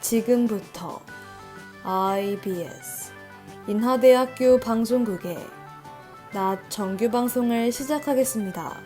지금부터 IBS 인하대학교 방송국의 낮 정규 방송을 시작하겠습니다.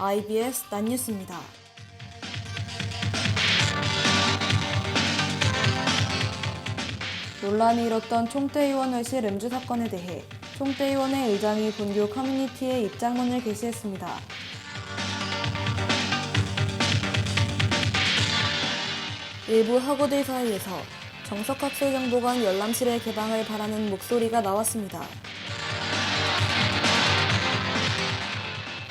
IBS 낮 뉴스입니다. 논란이 일었던 총대의원 회실 음주 사건에 대해 총대의원회 의장이 본교 커뮤니티에 입장문을 게시했습니다. 일부 학우들 사이에서 정석학술정보관 열람실의 개방을 바라는 목소리가 나왔습니다.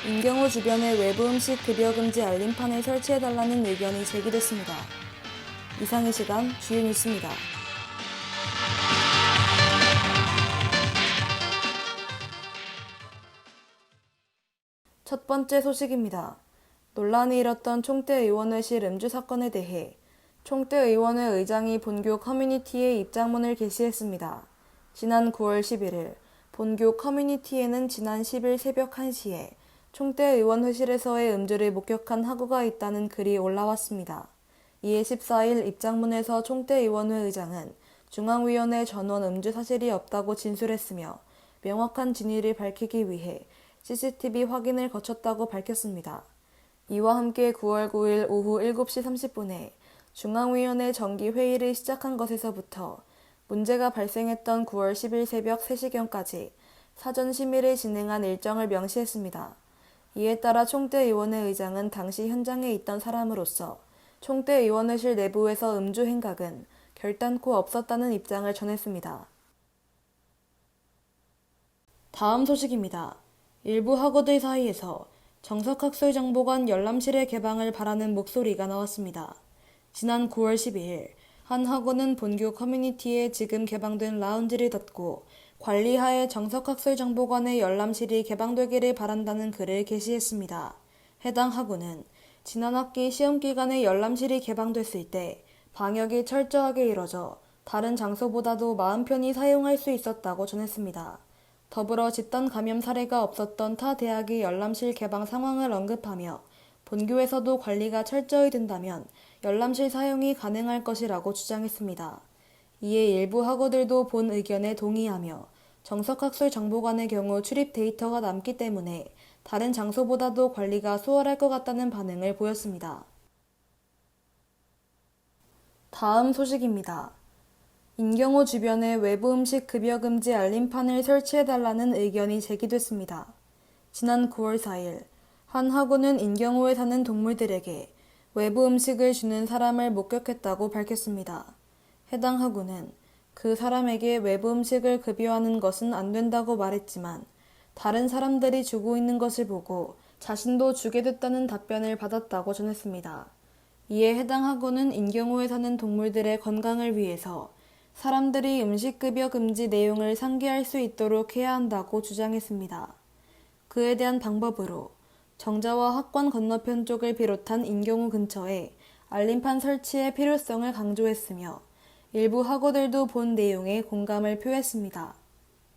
인경호 주변에 외부 음식 급여 금지 알림판을 설치해달라는 의견이 제기됐습니다. 이상 이 시간 주요 뉴스입니다. 첫 번째 소식입니다. 논란이 일었던 총대의원회실 음주 사건에 대해 총대의원회 의장이 본교 커뮤니티에 입장문을 게시했습니다. 지난 9월 11일 본교 커뮤니티에는 지난 10일 새벽 1시에 총대의원 회실에서의 음주를 목격한 학우가 있다는 글이 올라왔습니다. 이에 14일 입장문에서 총대의원회 의장은 중앙위원회 전원 음주 사실이 없다고 진술했으며 명확한 진위를 밝히기 위해 CCTV 확인을 거쳤다고 밝혔습니다. 이와 함께 9월 9일 오후 7시 30분에 중앙위원회 정기회의를 시작한 것에서부터 문제가 발생했던 9월 10일 새벽 3시경까지 사전 심의를 진행한 일정을 명시했습니다. 이에 따라 총대의원회 의장은 당시 현장에 있던 사람으로서 총대의원회실 내부에서 음주 행각은 결단코 없었다는 입장을 전했습니다. 다음 소식입니다. 일부 학우들 사이에서 정석학술정보관 열람실의 개방을 바라는 목소리가 나왔습니다. 지난 9월 12일 한 학우는 본교 커뮤니티에 지금 개방된 라운지를 닫고 관리하에 정석학술정보관의 열람실이 개방되기를 바란다는 글을 게시했습니다. 해당 학우는 지난 학기 시험기간에 열람실이 개방됐을 때 방역이 철저하게 이뤄져 다른 장소보다도 마음 편히 사용할 수 있었다고 전했습니다. 더불어 집단 감염 사례가 없었던 타 대학의 열람실 개방 상황을 언급하며 본교에서도 관리가 철저히 된다면 열람실 사용이 가능할 것이라고 주장했습니다. 이에 일부 학우들도 본 의견에 동의하며 정석학술정보관의 경우 출입 데이터가 남기 때문에 다른 장소보다도 관리가 수월할 것 같다는 반응을 보였습니다. 다음 소식입니다. 인경호 주변에 외부 음식 급여 금지 알림판을 설치해달라는 의견이 제기됐습니다. 지난 9월 4일 한 학우는 인경호에 사는 동물들에게 외부 음식을 주는 사람을 목격했다고 밝혔습니다. 해당 학우는 그 사람에게 외부 음식을 급여하는 것은 안 된다고 말했지만 다른 사람들이 주고 있는 것을 보고 자신도 주게 됐다는 답변을 받았다고 전했습니다. 이에 해당 학우는 인경호에 사는 동물들의 건강을 위해서 사람들이 음식급여 금지 내용을 상기할 수 있도록 해야 한다고 주장했습니다. 그에 대한 방법으로 정자와 학관 건너편 쪽을 비롯한 인경호 근처에 알림판 설치의 필요성을 강조했으며 일부 학우들도 본 내용에 공감을 표했습니다.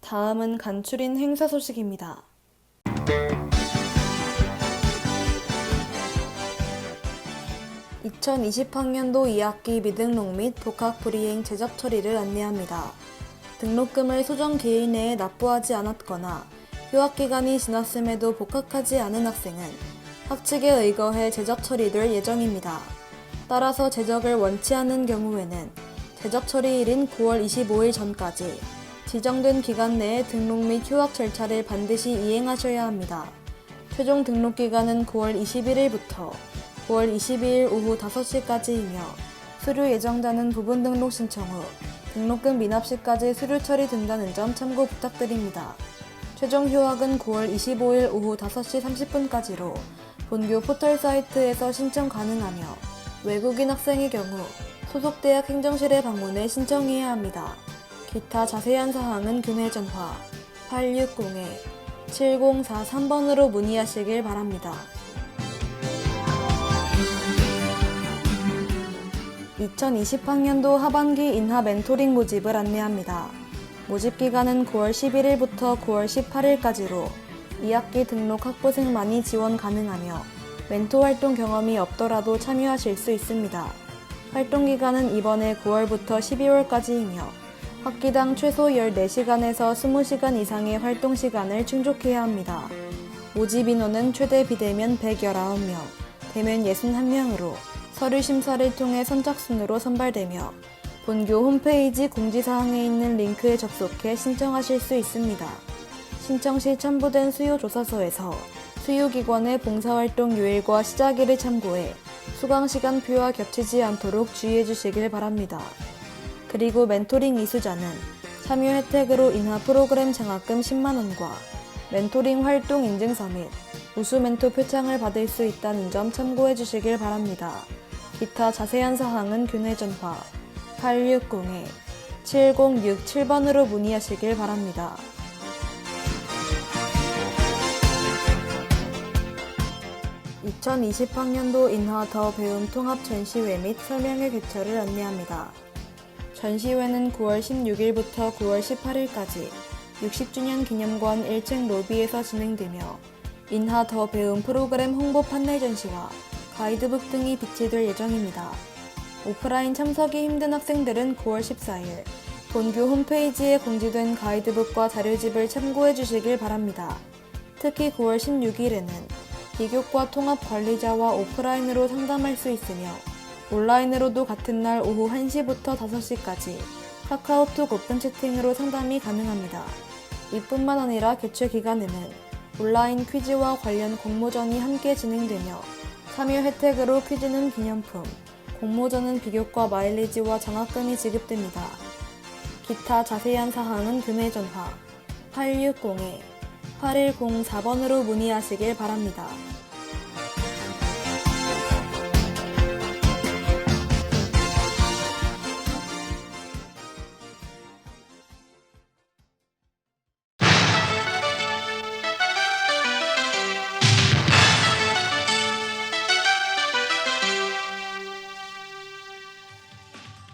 다음은 간추린 행사 소식입니다. (2020학년도 2학기) 미등록 및 복학 불이행 제적 처리를 안내합니다. 등록금을 소정 기일 내에 납부하지 않았거나 휴학기간이 지났음에도 복학하지 않은 학생은 학칙에 의거해 제적 처리될 예정입니다. 따라서 제적을 원치 않는 경우에는 제적 처리일인 9월 25일 전까지 지정된 기간 내에 등록 및 휴학 절차를 반드시 이행하셔야 합니다. 최종 등록 기간은 9월 21일부터 9월 22일 오후 5시까지이며 수료 예정자는 부분 등록 신청 후 등록금 미납 시까지 수료 처리된다는 점 참고 부탁드립니다. 최종 휴학은 9월 25일 오후 5시 30분까지로 본교 포털 사이트에서 신청 가능하며 외국인 학생의 경우 소속 대학 행정실에 방문해 신청해야 합니다. 기타 자세한 사항은 교내 전화 860-7043번으로 문의하시길 바랍니다. 2020학년도 하반기 인하 멘토링 모집을 안내합니다. 모집 기간은 9월 11일부터 9월 18일까지로 2학기 등록 학부생만이 지원 가능하며 멘토 활동 경험이 없더라도 참여하실 수 있습니다. 활동 기간은 이번에 9월부터 12월까지이며 학기당 최소 14시간에서 20시간 이상의 활동 시간을 충족해야 합니다. 모집 인원은 최대 비대면 119명, 대면 61명으로 서류 심사를 통해 선착순으로 선발되며 본교 홈페이지 공지사항에 있는 링크에 접속해 신청하실 수 있습니다. 신청 시 첨부된 수요조사서에서 수요기관의 봉사활동 요일과 시작일을 참고해 수강시간표와 겹치지 않도록 주의해 주시길 바랍니다. 그리고 멘토링 이수자는 참여 혜택으로 인하 프로그램 장학금 10만원과 멘토링 활동 인증서 및 우수 멘토 표창을 받을 수 있다는 점 참고해 주시길 바랍니다. 기타 자세한 사항은 교내 전화 860-7067번으로 문의하시길 바랍니다. (2020학년도) 인하 더 배움 통합 전시회 및 설명회 개최를 안내합니다. 전시회는 9월 16일부터 9월 18일까지 60주년 기념관 1층 로비에서 진행되며 인하 더 배움 프로그램 홍보 판넬 전시와 가이드북 등이 비치될 예정입니다. 오프라인 참석이 힘든 학생들은 9월 14일 본교 홈페이지에 공지된 가이드북과 자료집을 참고해 주시길 바랍니다. 특히 9월 16일에는 비교과 통합 관리자와 오프라인으로 상담할 수 있으며 온라인으로도 같은 날 오후 1시부터 5시까지 카카오톡 오픈 채팅으로 상담이 가능합니다. 이뿐만 아니라 개최 기간에는 온라인 퀴즈와 관련 공모전이 함께 진행되며 참여 혜택으로 퀴즈는 기념품, 공모전은 비교과 마일리지와 장학금이 지급됩니다. 기타 자세한 사항은 교내 전화 860-8104번으로 문의하시길 바랍니다.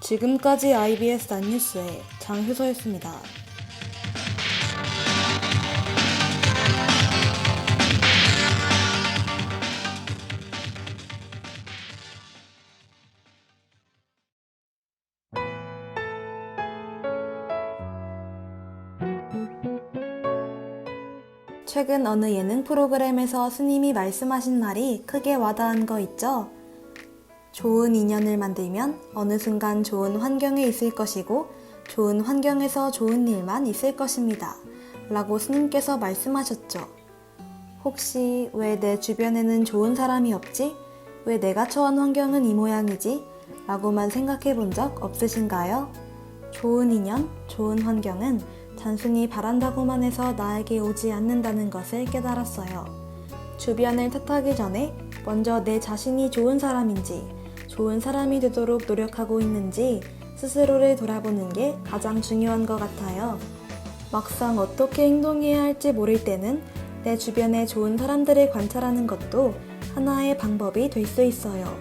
지금까지 IBS 낫뉴스의 장효서였습니다. 최근 어느 예능 프로그램에서 스님이 말씀하신 말이 크게 와닿은 거 있죠? 좋은 인연을 만들면 어느 순간 좋은 환경에 있을 것이고 좋은 환경에서 좋은 일만 있을 것입니다. 라고 스님께서 말씀하셨죠. 혹시 왜 내 주변에는 좋은 사람이 없지? 왜 내가 처한 환경은 이 모양이지? 라고만 생각해 본 적 없으신가요? 좋은 인연, 좋은 환경은 단순히 바란다고만 해서 나에게 오지 않는다는 것을 깨달았어요. 주변을 탓하기 전에 먼저 내 자신이 좋은 사람인지 좋은 사람이 되도록 노력하고 있는지 스스로를 돌아보는 게 가장 중요한 것 같아요. 막상 어떻게 행동해야 할지 모를 때는 내 주변의 좋은 사람들을 관찰하는 것도 하나의 방법이 될 수 있어요.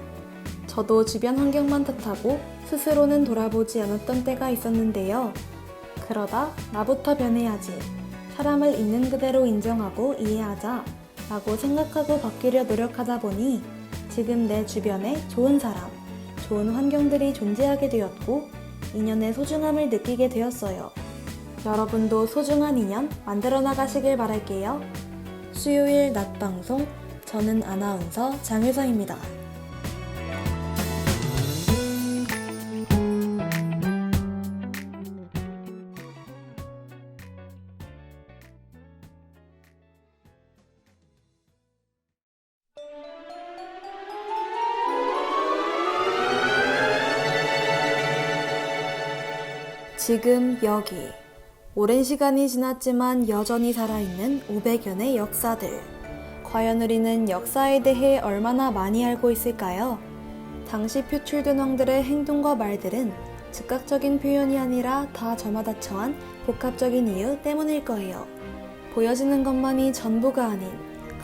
저도 주변 환경만 탓하고 스스로는 돌아보지 않았던 때가 있었는데요. 그러다 나부터 변해야지, 사람을 있는 그대로 인정하고 이해하자 라고 생각하고 바뀌려 노력하다 보니 지금 내 주변에 좋은 사람, 좋은 환경들이 존재하게 되었고 인연의 소중함을 느끼게 되었어요. 여러분도 소중한 인연 만들어 나가시길 바랄게요. 수요일 낮 방송, 저는 아나운서 장효서입니다. 지금 여기 오랜 시간이 지났지만 여전히 살아있는 500연의 역사들, 과연 우리는 역사에 대해 얼마나 많이 알고 있을까요? 당시 표출된 왕들의 행동과 말들은 즉각적인 표현이 아니라 다 저마다 처한 복합적인 이유 때문일 거예요. 보여지는 것만이 전부가 아닌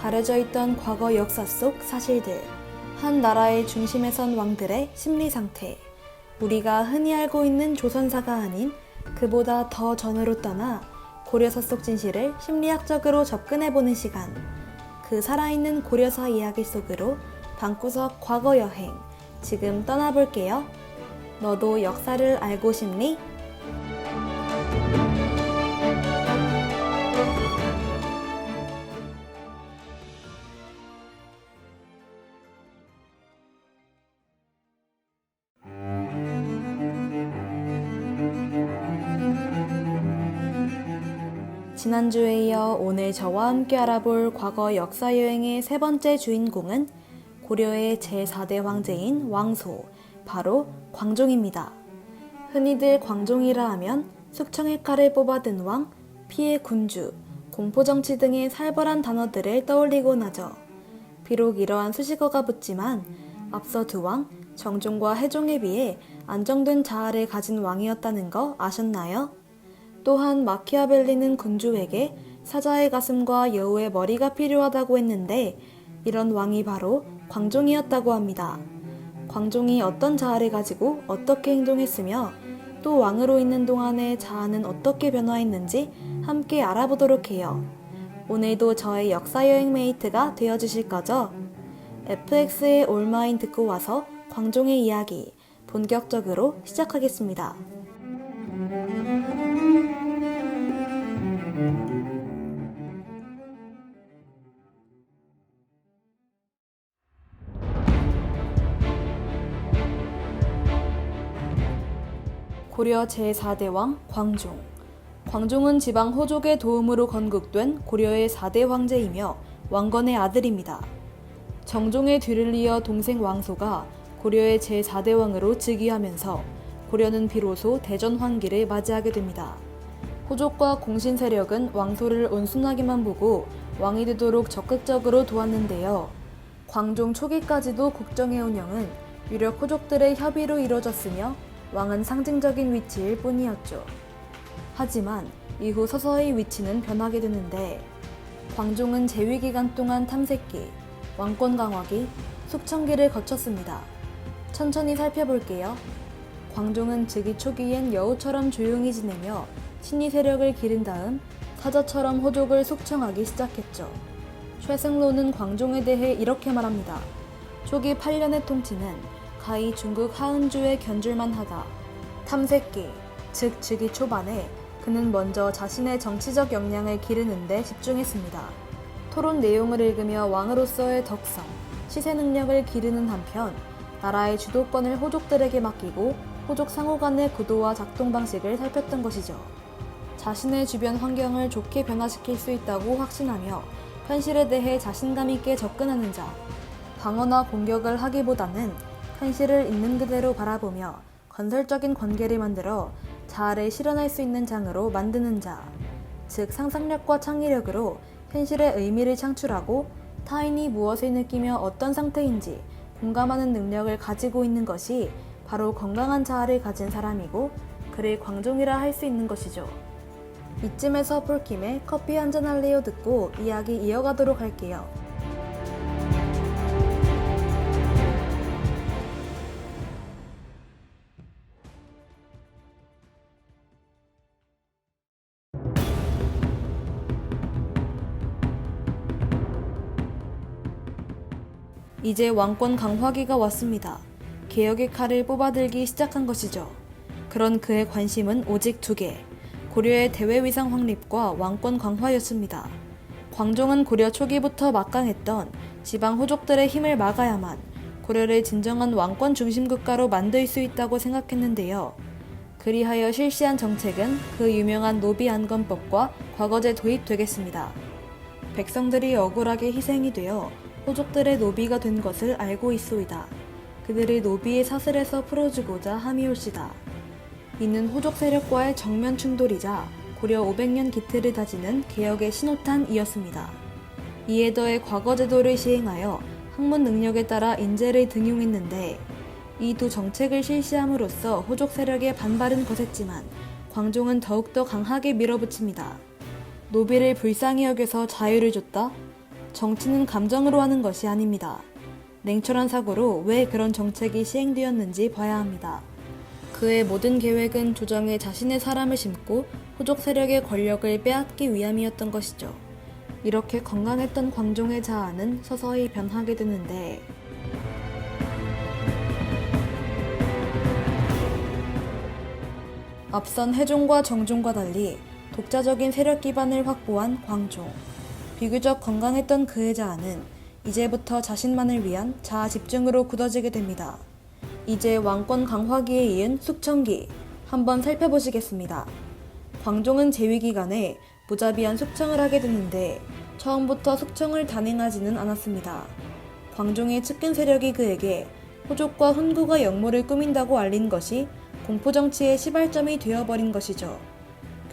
가려져 있던 과거 역사 속 사실들, 한 나라의 중심에 선 왕들의 심리 상태, 우리가 흔히 알고 있는 조선사가 아닌 그보다 더 전으로 떠나 고려사 속 진실을 심리학적으로 접근해보는 시간, 그 살아있는 고려사 이야기 속으로 방구석 과거 여행, 지금 떠나볼게요. 너도 역사를 알고 싶니? 지난주에 이어 오늘 저와 함께 알아볼 과거 역사 여행의 세 번째 주인공은 고려의 제4대 황제인 왕소, 바로 광종입니다. 흔히들 광종이라 하면 숙청의 칼을 뽑아든 왕, 피해 군주, 공포정치 등의 살벌한 단어들을 떠올리곤 하죠. 비록 이러한 수식어가 붙지만 앞서 두 왕, 정종과 해종에 비해 안정된 자아를 가진 왕이었다는 거 아셨나요? 또한 마키아벨리는 군주에게 사자의 가슴과 여우의 머리가 필요하다고 했는데 이런 왕이 바로 광종이었다고 합니다. 광종이 어떤 자아를 가지고 어떻게 행동했으며 또 왕으로 있는 동안의 자아는 어떻게 변화했는지 함께 알아보도록 해요. 오늘도 저의 역사여행 메이트가 되어주실 거죠? FX의 올마인 듣고 와서 광종의 이야기 본격적으로 시작하겠습니다. 고려 제4대 왕 광종. 광종은 지방 호족의 도움으로 건국된 고려의 4대 황제이며 왕건의 아들입니다. 정종의 뒤를 이어 동생 왕소가 고려의 제4대 왕으로 즉위하면서 고려는 비로소 대전 환기를 맞이하게 됩니다. 호족과 공신 세력은 왕소를 온순하게만 보고 왕이 되도록 적극적으로 도왔는데요. 광종 초기까지도 국정의 운영은 유력 호족들의 협의로 이루어졌으며 왕은 상징적인 위치일 뿐이었죠. 하지만 이후 서서히 위치는 변하게 되는데 광종은 재위 기간 동안 탐색기, 왕권 강화기, 숙청기를 거쳤습니다. 천천히 살펴볼게요. 광종은 즉위 초기엔 여우처럼 조용히 지내며 친위 세력을 기른 다음 사자처럼 호족을 숙청하기 시작했죠. 최승로는 광종에 대해 이렇게 말합니다. 초기 8년의 통치는 가히 중국 하은주에 견줄만 하다. 탐색기, 즉 즉위 초반에 그는 먼저 자신의 정치적 역량을 기르는 데 집중했습니다. 토론 내용을 읽으며 왕으로서의 덕성, 시세 능력을 기르는 한편 나라의 주도권을 호족들에게 맡기고 호족 상호 간의 구도와 작동 방식을 살폈던 것이죠. 자신의 주변 환경을 좋게 변화시킬 수 있다고 확신하며 현실에 대해 자신감 있게 접근하는 자, 방어나 공격을 하기보다는 현실을 있는 그대로 바라보며 건설적인 관계를 만들어 자아를 실현할 수 있는 장으로 만드는 자, 즉 상상력과 창의력으로 현실의 의미를 창출하고 타인이 무엇을 느끼며 어떤 상태인지 공감하는 능력을 가지고 있는 것이 바로 건강한 자아를 가진 사람이고 그를 광종이라 할 수 있는 것이죠. 이쯤에서 폴킴의 커피 한잔 할래요 듣고 이야기 이어가도록 할게요. 이제 왕권 강화기가 왔습니다. 개혁의 칼을 뽑아들기 시작한 것이죠. 그런 그의 관심은 오직 두 개, 고려의 대외위상 확립과 왕권 강화였습니다. 광종은 고려 초기부터 막강했던 지방 호족들의 힘을 막아야만 고려를 진정한 왕권 중심 국가로 만들 수 있다고 생각했는데요. 그리하여 실시한 정책은 그 유명한 노비 안건법과 과거제 도입 되겠습니다. 백성들이 억울하게 희생이 되어 호족들의 노비가 된 것을 알고 있소이다. 그들을 노비의 사슬에서 풀어주고자 함이올시다. 이는 호족 세력과의 정면 충돌이자 고려 500년 기틀을 다지는 개혁의 신호탄이었습니다. 이에 더해 과거 제도를 시행하여 학문 능력에 따라 인재를 등용했는데 이 두 정책을 실시함으로써 호족 세력의 반발은 거셌지만 광종은 더욱더 강하게 밀어붙입니다. 노비를 불쌍히 여겨서 자유를 줬다? 정치는 감정으로 하는 것이 아닙니다. 냉철한 사고로 왜 그런 정책이 시행되었는지 봐야 합니다. 그의 모든 계획은 조정에 자신의 사람을 심고 호족 세력의 권력을 빼앗기 위함이었던 것이죠. 이렇게 건강했던 광종의 자아는 서서히 변하게 되는데 앞선 해종과 정종과 달리 독자적인 세력 기반을 확보한 광종. 비교적 건강했던 그의 자아는 이제부터 자신만을 위한 자아 집중으로 굳어지게 됩니다. 이제 왕권 강화기에 이은 숙청기 한번 살펴보시겠습니다. 광종은 재위 기간에 무자비한 숙청을 하게 되는데 처음부터 숙청을 단행하지는 않았습니다. 광종의 측근 세력이 그에게 호족과 훈구가 역모를 꾸민다고 알린 것이 공포정치의 시발점이 되어버린 것이죠.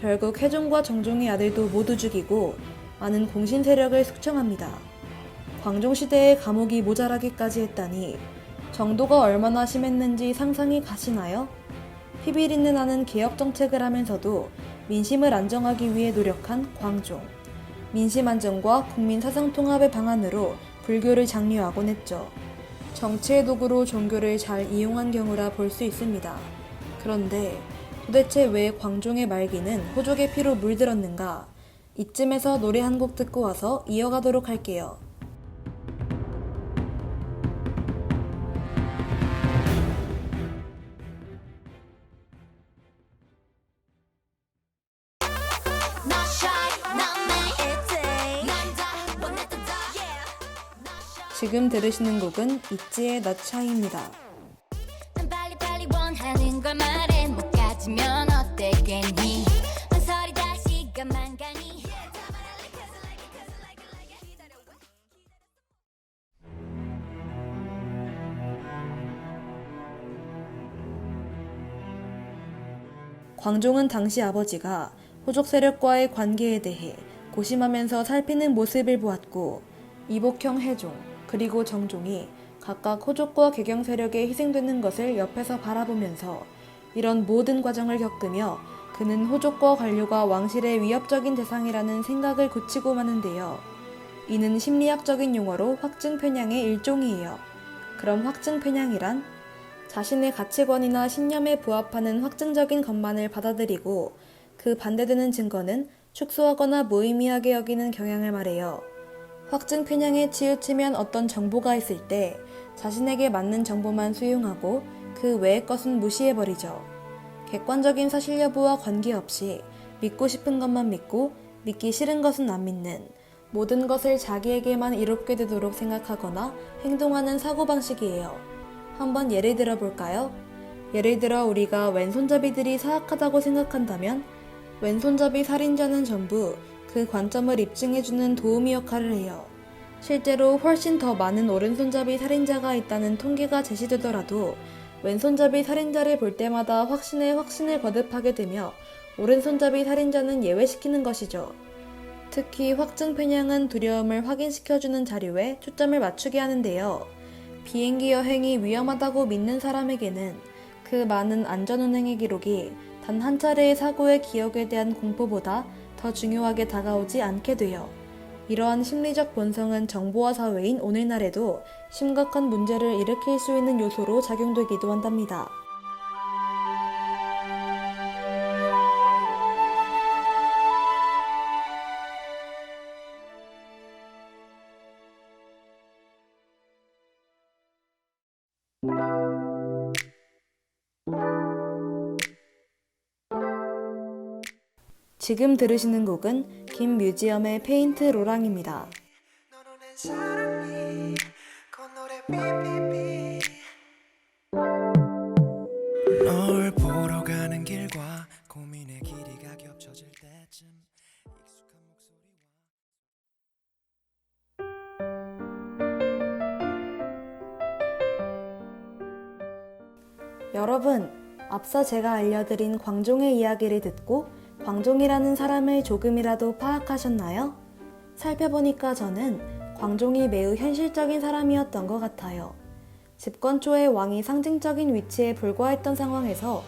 결국 해종과 정종의 아들도 모두 죽이고 많은 공신 세력을 숙청합니다. 광종시대의 감옥이 모자라기까지 했다니 정도가 얼마나 심했는지 상상이 가시나요? 피비린내 나는 개혁정책을 하면서도 민심을 안정하기 위해 노력한 광종. 민심 안정과 국민 사상 통합의 방안으로 불교를 장려하곤 했죠. 정치의 도구로 종교를 잘 이용한 경우라 볼 수 있습니다. 그런데 도대체 왜 광종의 말기는 호족의 피로 물들었는가? 이쯤에서 노래 한 곡 듣고 와서 이어가도록 할게요. 지금 들으시는 곡은 있지의 나 차이입니다. 빨리빨리 원하는 걸 말해 못 가지면 어때 괜히 망설이 다시 가만 가니 광종은 당시 아버지가 호족 세력과의 관계에 대해 고심하면서 살피는 모습을 보았고 이복형 해종 그리고 정종이 각각 호족과 개경 세력에 희생되는 것을 옆에서 바라보면서 이런 모든 과정을 겪으며 그는 호족과 관료가 왕실의 위협적인 대상이라는 생각을 굳히고 마는데요. 이는 심리학적인 용어로 확증편향의 일종이에요. 그럼 확증편향이란? 자신의 가치관이나 신념에 부합하는 확증적인 것만을 받아들이고 그 반대되는 증거는 축소하거나 무의미하게 여기는 경향을 말해요. 확증 편향에 치우치면 어떤 정보가 있을 때 자신에게 맞는 정보만 수용하고 그 외의 것은 무시해버리죠. 객관적인 사실 여부와 관계없이 믿고 싶은 것만 믿고 믿기 싫은 것은 안 믿는 모든 것을 자기에게만 이롭게 되도록 생각하거나 행동하는 사고방식이에요. 한번 예를 들어 볼까요? 예를 들어 우리가 왼손잡이들이 사악하다고 생각한다면 왼손잡이 살인자는 전부 그 관점을 입증해주는 도우미 역할을 해요. 실제로 훨씬 더 많은 오른손잡이 살인자가 있다는 통계가 제시되더라도 왼손잡이 살인자를 볼 때마다 확신에 확신을 거듭하게 되며 오른손잡이 살인자는 예외시키는 것이죠. 특히 확증 편향은 두려움을 확인시켜주는 자료에 초점을 맞추게 하는데요. 비행기 여행이 위험하다고 믿는 사람에게는 그 많은 안전운행의 기록이 단 한 차례의 사고의 기억에 대한 공포보다 더 중요하게 다가오지 않게 돼요. 이러한 심리적 본성은 정보화 사회인 오늘날에도 심각한 문제를 일으킬 수 있는 요소로 작용되기도 한답니다. 지금 들으시는 곡은 김뮤지엄의 페인트 로랑입니다. 널 보러 가는 길과 고민의 길이가 겹쳐질 때쯤 익숙한 목소리와 여러분, 앞서 제가 알려드린 광종의 이야기를 듣고 광종이라는 사람을 조금이라도 파악하셨나요? 살펴보니까 저는 광종이 매우 현실적인 사람이었던 것 같아요. 집권 초의 왕이 상징적인 위치에 불과했던 상황에서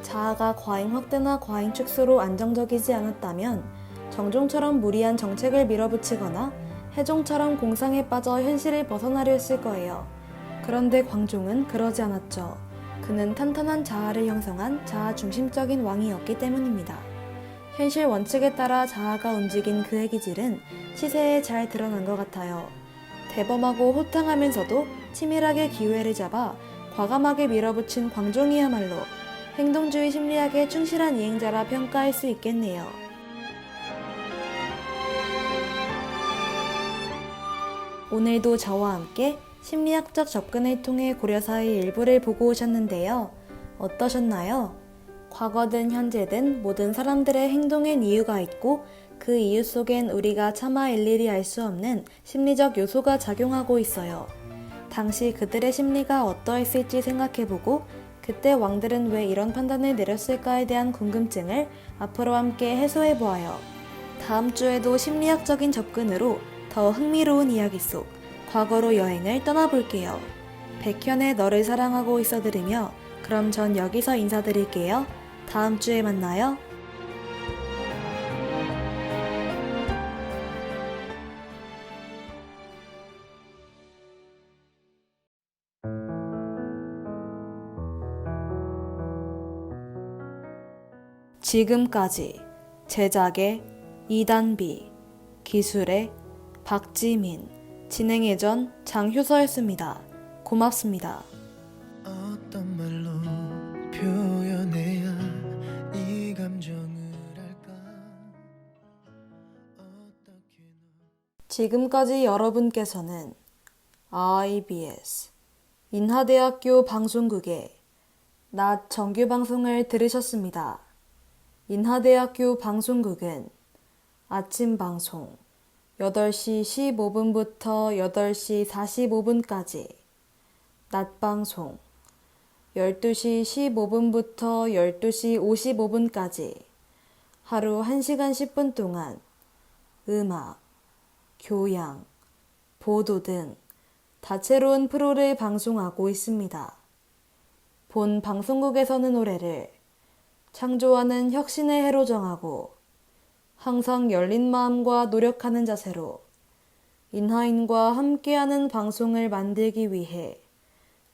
자아가 과잉 확대나 과잉 축소로 안정적이지 않았다면 정종처럼 무리한 정책을 밀어붙이거나 해종처럼 공상에 빠져 현실을 벗어나려 했을 거예요. 그런데 광종은 그러지 않았죠. 그는 탄탄한 자아를 형성한 자아 중심적인 왕이었기 때문입니다. 현실 원칙에 따라 자아가 움직인 그의 기질은 시세에 잘 드러난 것 같아요. 대범하고 호탕하면서도 치밀하게 기회를 잡아 과감하게 밀어붙인 광종이야말로 행동주의 심리학에 충실한 이행자라 평가할 수 있겠네요. 오늘도 저와 함께 심리학적 접근을 통해 고려사의 일부를 보고 오셨는데요. 어떠셨나요? 과거든 현재든 모든 사람들의 행동엔 이유가 있고 그 이유 속엔 우리가 차마 일일이 알 수 없는 심리적 요소가 작용하고 있어요. 당시 그들의 심리가 어떠했을지 생각해보고 그때 왕들은 왜 이런 판단을 내렸을까에 대한 궁금증을 앞으로 함께 해소해보아요. 다음 주에도 심리학적인 접근으로 더 흥미로운 이야기 속 과거로 여행을 떠나볼게요. 백현의 너를 사랑하고 있어 들으며 그럼 전 여기서 인사드릴게요. 다음 주에 만나요. 지금까지 제작의 이단비, 기술의 박지민, 진행의 전 장효서였습니다. 고맙습니다. 어떤 말로 표현해야 이 감정을 할까? 어떻게 지금까지 여러분께서는 IBS 인하대학교 방송국의 낮 정규 방송을 들으셨습니다. 인하대학교 방송국은 아침 방송 8시 15분부터 8시 45분까지, 낮 방송 12시 15분부터 12시 55분까지 하루 1시간 10분 동안 음악, 교양, 보도 등 다채로운 프로를 방송하고 있습니다. 본 방송국에서는 노래를 창조하는 혁신의 해로 정하고 항상 열린 마음과 노력하는 자세로 인하인과 함께하는 방송을 만들기 위해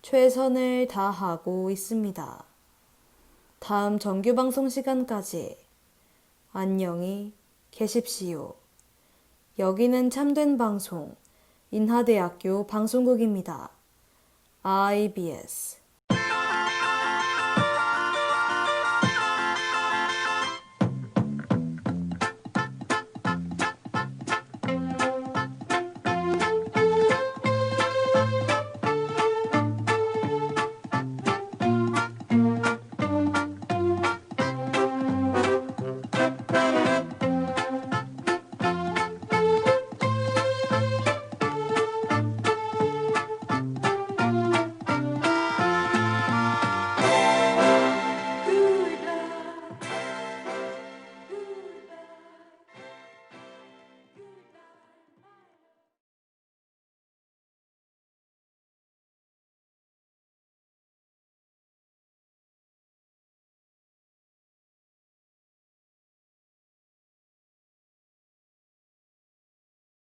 최선을 다하고 있습니다. 다음 정규 방송 시간까지 안녕히 계십시오. 여기는 참된 방송 인하대학교 방송국입니다. IBS